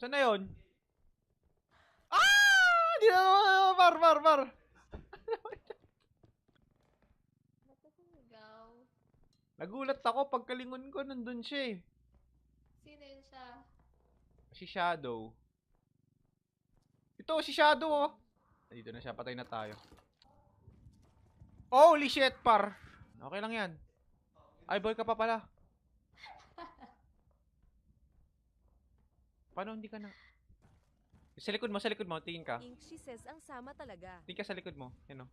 Saan na yun? Ah! Di na, bar. Ba't ka sumigaw? Nagulat ako pagkalingon ko, nandun siya eh. Sino yun siya? Si Shadow. Ito, si Shadow oh. Dito na siya, patay na tayo. Holy shit, par. Okay lang yan. Ay, boy ka pa pala. Paano hindi ka na? Sa likod mo, tingin ka. Ink, she says, ang sama talaga. Tingin ka sa likod mo. Yan o.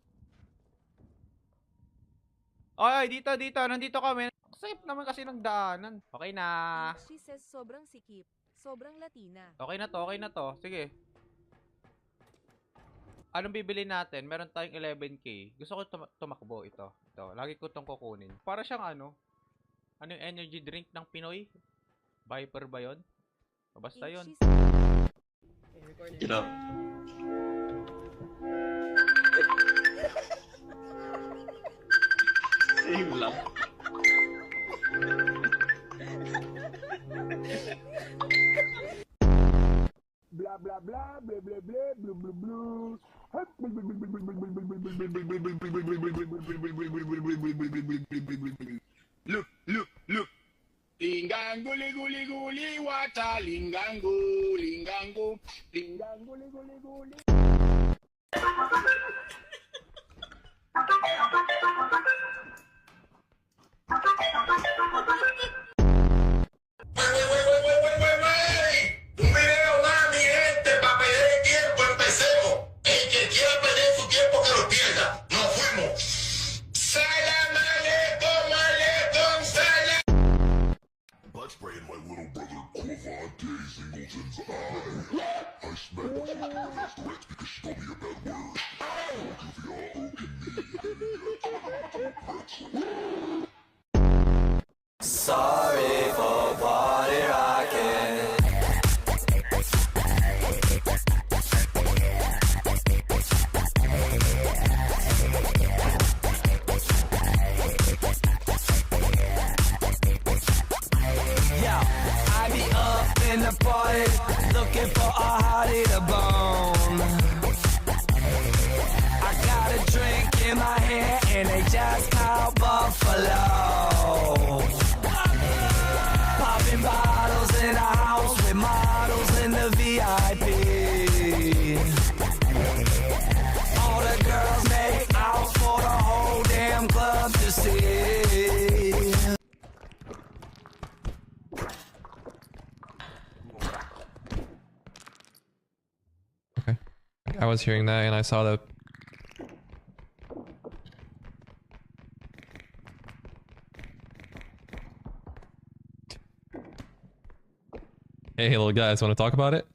Ay, dito. Nandito kami. Safe naman kasi ng daanan. Okay na. Ink, she says, sobrang sikip. Sobrang Latina. Okay na to. Sige. Anong bibili natin? Meron tayong 11k. Gusto ko tumakbo ito. Lagi ko itong kukunin. Para siyang ano yung energy drink ng Pinoy? Viper ba yun? O basta yun. Get up. Same lang. Blah blah blah blah blah blah blah blah blah. Look. Lingango liguli guli wata lingango li guli. Wait. Un video más, mi gente, para perder tiempo, empecemos. El que quiera perder su tiempo, que lo pierda. Nos fuimos. Salam aleikum, salam. Blood spraying my little brother Quavante Singleton's eye. I smacked his threats because she told me a bad word. Sorry for party rocking. Yeah, I be up in the party, looking for a hottie to bone. I got a drink in my hand and they just called Buffalo. Popping bottles in a house with models in the VIP. All the girls make out for the whole damn club to see. Okay. I was hearing that and I saw the... Hey, little guys, want to talk about it?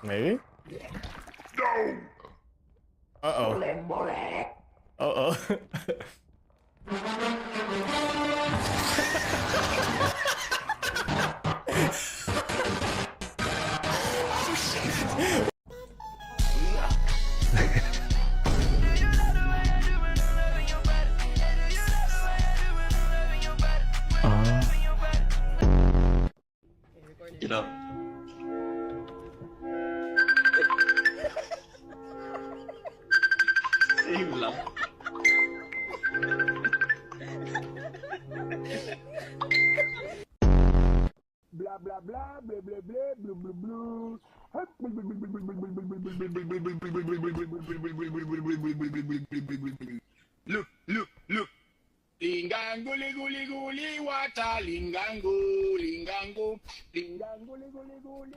Maybe? No! Uh-oh. Uh-oh. Get up. Same lang. Blah blah blah blah blah blah blah blah blah. Look. Lingango liguli wata lingango li guli.